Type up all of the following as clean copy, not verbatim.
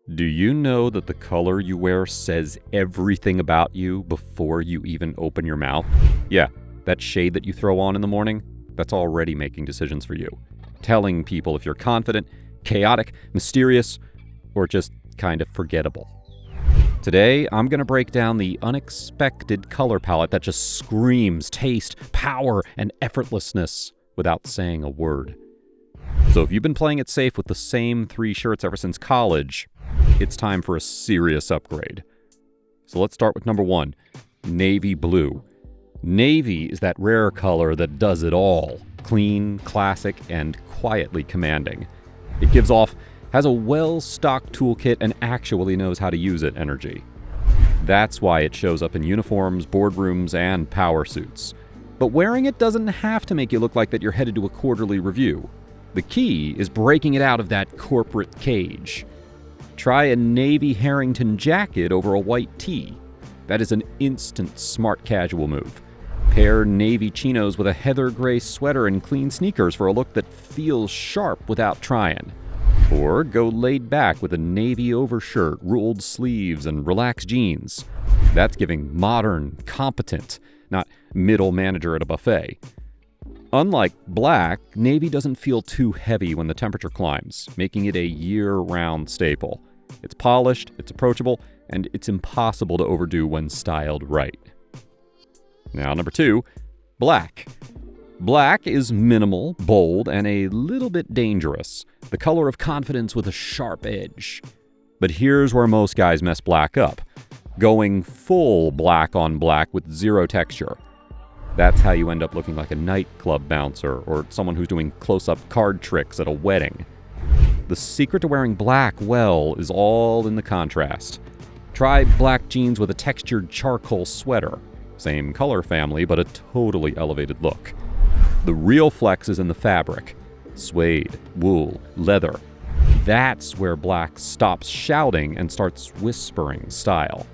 Do you know that the color you wear says everything about you before you even open your mouth? Yeah, that shade that you throw on in the morning, that's already making decisions for you. Telling people if you're confident, chaotic, mysterious, or just kind of forgettable. Today, I'm going to break down the unexpected color palette that just screams taste, power, and effortlessness without saying a word. So if you've been playing it safe with the same 3 shirts ever since college, it's time for a serious upgrade. So let's start with number 1, navy blue. Navy is that rare color that does it all. Clean, classic, and quietly commanding. It has a well-stocked toolkit and actually knows how to use it energy. That's why it shows up in uniforms, boardrooms, and power suits. But wearing it doesn't have to make you look like that you're headed to a quarterly review. The key is breaking it out of that corporate cage. Try a navy Harrington jacket over a white tee. That is an instant smart casual move. Pair navy chinos with a heather gray sweater and clean sneakers for a look that feels sharp without trying. Or go laid back with a navy overshirt, ruled sleeves, and relaxed jeans. That's giving modern, competent, not middle manager at a buffet. Unlike black, navy doesn't feel too heavy when the temperature climbs, making it a year-round staple. It's polished, it's approachable, and it's impossible to overdo when styled right. Now, number 2, black. Black is minimal, bold, and a little bit dangerous. The color of confidence with a sharp edge. But here's where most guys mess black up. Going full black on black with zero texture. That's how you end up looking like a nightclub bouncer or someone who's doing close-up card tricks at a wedding. The secret to wearing black well is all in the contrast. Try black jeans with a textured charcoal sweater. Same color family, but a totally elevated look. The real flex is in the fabric. Suede, wool, leather. That's where black stops shouting and starts whispering style.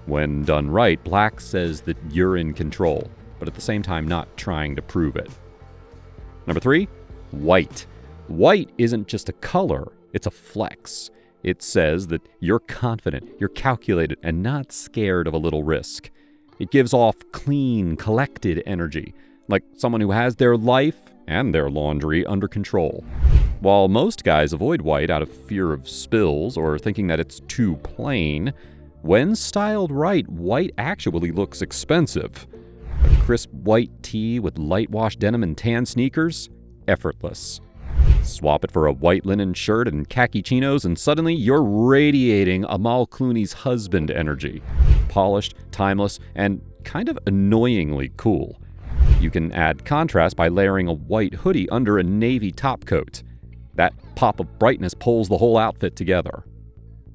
When done right, black says that you're in control, but at the same time not trying to prove it. Number 3, white. White isn't just a color, it's a flex. It says that you're confident, you're calculated, and not scared of a little risk. It gives off clean, collected energy, like someone who has their life and their laundry under control. While most guys avoid white out of fear of spills or thinking that it's too plain, when styled right, white actually looks expensive. A crisp white tee with light wash denim and tan sneakers? Effortless. Swap it for a white linen shirt and khaki chinos, and suddenly you're radiating Amal Clooney's husband energy. Polished, timeless, and kind of annoyingly cool. You can add contrast by layering a white hoodie under a navy topcoat. That pop of brightness pulls the whole outfit together.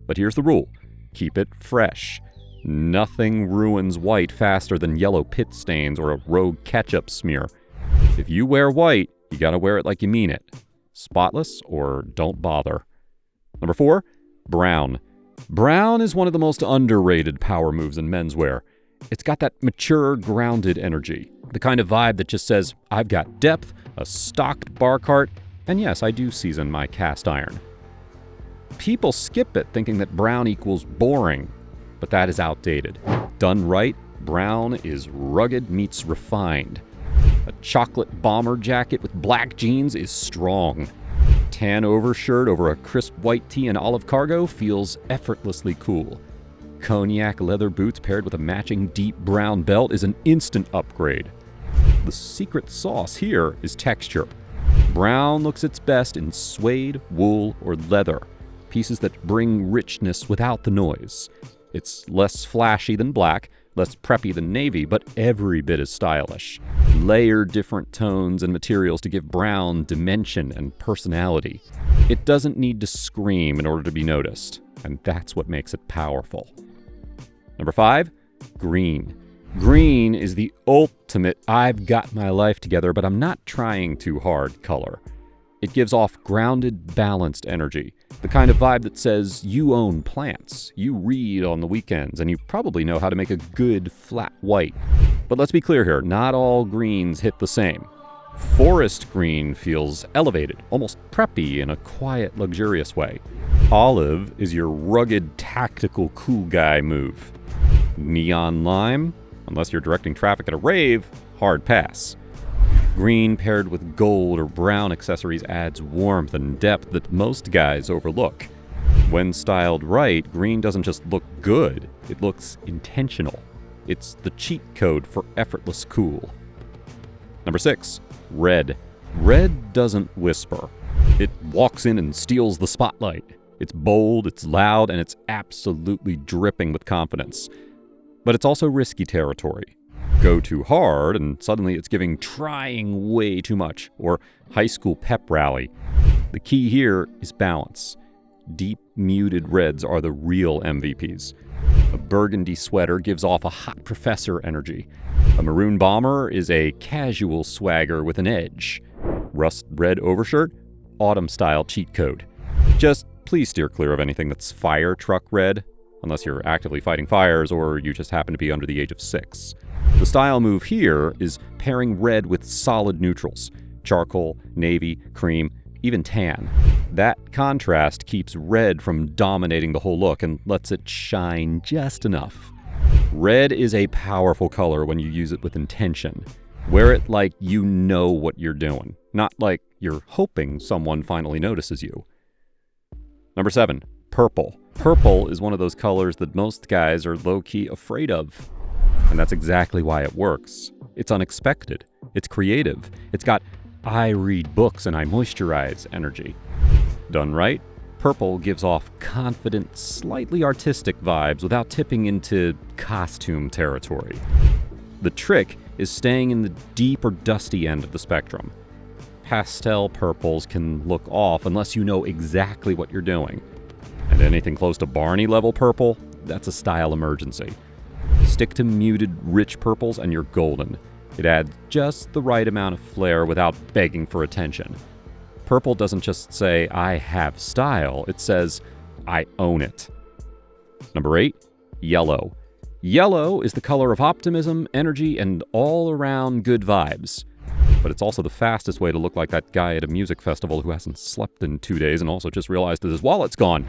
But here's the rule. Keep it fresh. Nothing ruins white faster than yellow pit stains or a rogue ketchup smear. If you wear white, you gotta wear it like you mean it. Spotless or don't bother. Number 4, brown. Brown is one of the most underrated power moves in menswear. It's got that mature, grounded energy. The kind of vibe that just says, I've got depth, a stocked bar cart, and yes, I do season my cast iron. People skip it thinking that brown equals boring, but that is outdated. Done right, brown is rugged meets refined. A chocolate bomber jacket with black jeans is strong. Tan overshirt over a crisp white tee and olive cargo feels effortlessly cool. Cognac leather boots paired with a matching deep brown belt is an instant upgrade. The secret sauce here is texture. Brown looks its best in suede, wool, or leather, pieces that bring richness without the noise. It's less flashy than black, less preppy than navy, but every bit as stylish. Layer different tones and materials to give brown dimension and personality. It doesn't need to scream in order to be noticed, and that's what makes it powerful. Number 5, green. Green is the ultimate I've got my life together, but I'm not trying too hard color. It gives off grounded, balanced energy, the kind of vibe that says you own plants, you read on the weekends, and you probably know how to make a good flat white. But let's be clear here, not all greens hit the same. Forest green feels elevated, almost preppy in a quiet, luxurious way. Olive is your rugged, tactical, cool guy move. Neon lime, unless you're directing traffic at a rave, hard pass. Green paired with gold or brown accessories adds warmth and depth that most guys overlook. When styled right, green doesn't just look good, it looks intentional. It's the cheat code for effortless cool. Number 6, red. Red doesn't whisper. It walks in and steals the spotlight. It's bold, it's loud, and it's absolutely dripping with confidence. But it's also risky territory. Go too hard, and suddenly it's giving trying way too much, or high school pep rally. The key here is balance. Deep, muted reds are the real MVPs. A burgundy sweater gives off a hot professor energy. A maroon bomber is a casual swagger with an edge. Rust red overshirt, autumn-style cheat code. Just please steer clear of anything that's fire truck red, unless you're actively fighting fires or you just happen to be under the age of 6. The style move here is pairing red with solid neutrals. Charcoal, navy, cream, even tan. That contrast keeps red from dominating the whole look and lets it shine just enough. Red is a powerful color when you use it with intention. Wear it like you know what you're doing, not like you're hoping someone finally notices you. Number 7, purple. Purple is one of those colors that most guys are low-key afraid of. And that's exactly why it works. It's unexpected. It's creative. It's got I read books and I moisturize energy. Done right, purple gives off confident, slightly artistic vibes without tipping into costume territory. The trick is staying in the deep or dusty end of the spectrum. Pastel purples can look off unless you know exactly what you're doing. And anything close to Barney level purple, that's a style emergency. Stick to muted, rich purples and you're golden. It adds just the right amount of flair without begging for attention. Purple doesn't just say, I have style, it says, I own it. Number 8, yellow. Yellow is the color of optimism, energy, and all-around good vibes. But it's also the fastest way to look like that guy at a music festival who hasn't slept in 2 days and also just realized that his wallet's gone.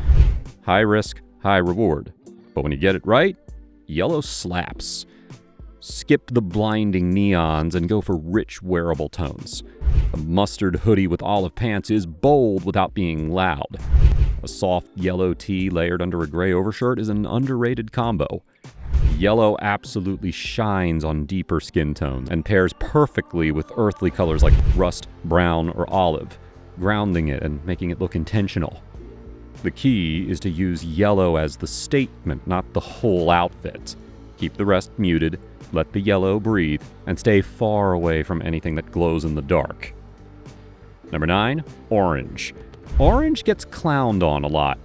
High risk, high reward. But when you get it right, yellow slaps. Skip the blinding neons and go for rich, wearable tones. A mustard hoodie with olive pants is bold without being loud. A soft yellow tee layered under a gray overshirt is an underrated combo. Yellow absolutely shines on deeper skin tones and pairs perfectly with earthly colors like rust, brown, or olive, grounding it and making it look intentional. The key is to use yellow as the statement, not the whole outfit. Keep the rest muted, let the yellow breathe, and stay far away from anything that glows in the dark. Number 9, orange. Orange gets clowned on a lot,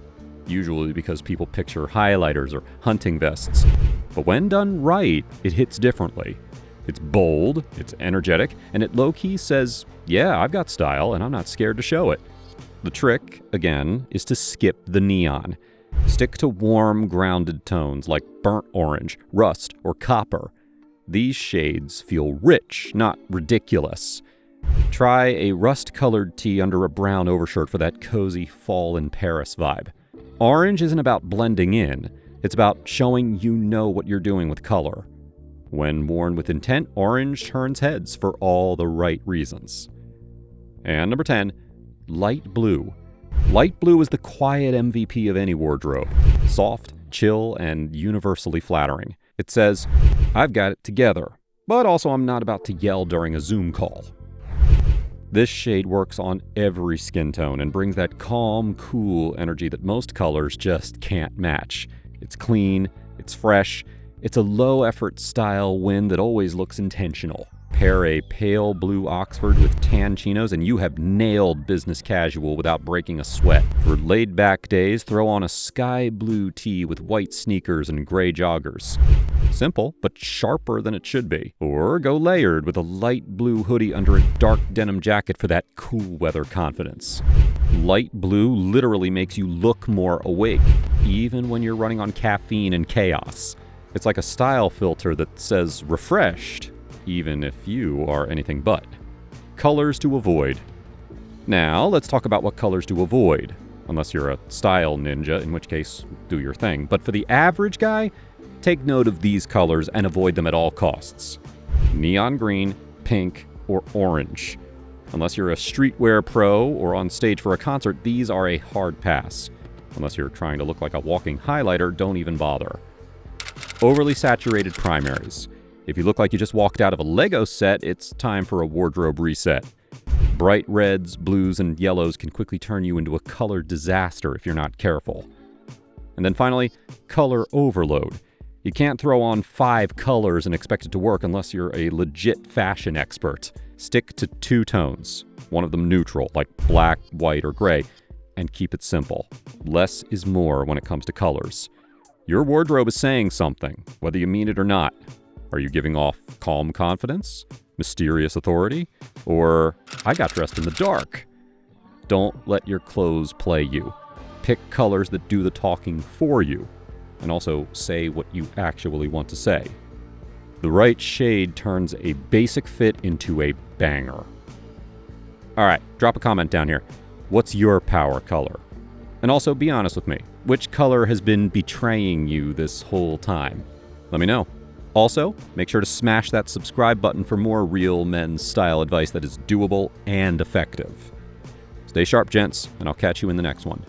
usually because people picture highlighters or hunting vests. But when done right, it hits differently. It's bold, it's energetic, and it low-key says, yeah, I've got style and I'm not scared to show it. The trick, again, is to skip the neon. Stick to warm, grounded tones like burnt orange, rust, or copper. These shades feel rich, not ridiculous. Try a rust-colored tee under a brown overshirt for that cozy fall in Paris vibe. Orange isn't about blending in. It's about showing you know what you're doing with color. When worn with intent, orange turns heads for all the right reasons. And number 10, light blue. Light blue is the quiet MVP of any wardrobe. Soft, chill, and universally flattering. It says, I've got it together, but also I'm not about to yell during a Zoom call. This shade works on every skin tone and brings that calm, cool energy that most colors just can't match. It's clean, it's fresh, it's a low-effort style win that always looks intentional. Pair a pale blue Oxford with tan chinos and you have nailed business casual without breaking a sweat. For laid-back days, throw on a sky blue tee with white sneakers and gray joggers. Simple, but sharper than it should be. Or go layered with a light blue hoodie under a dark denim jacket for that cool weather confidence. Light blue literally makes you look more awake, even when you're running on caffeine and chaos. It's like a style filter that says refreshed, even if you are anything but. Colors to avoid. Now, let's talk about what colors to avoid. unless you're a style ninja, in which case, do your thing. But for the average guy, take note of these colors and avoid them at all costs. Neon green, pink, or orange. Unless you're a streetwear pro or on stage for a concert, these are a hard pass. Unless you're trying to look like a walking highlighter, don't even bother. Overly saturated primaries. If you look like you just walked out of a Lego set, it's time for a wardrobe reset. Bright reds, blues, and yellows can quickly turn you into a color disaster if you're not careful. And then finally, color overload. You can't throw on 5 colors and expect it to work unless you're a legit fashion expert. Stick to 2 tones, one of them neutral, like black, white, or gray, and keep it simple. Less is more when it comes to colors. Your wardrobe is saying something, whether you mean it or not. Are you giving off calm confidence, mysterious authority, or I got dressed in the dark? Don't let your clothes play you. Pick colors that do the talking for you, and also say what you actually want to say. The right shade turns a basic fit into a banger. All right, drop a comment down here. What's your power color? And also be honest with me. Which color has been betraying you this whole time? Let me know. Also, make sure to smash that subscribe button for more real men's style advice that is doable and effective. Stay sharp, gents, and I'll catch you in the next one.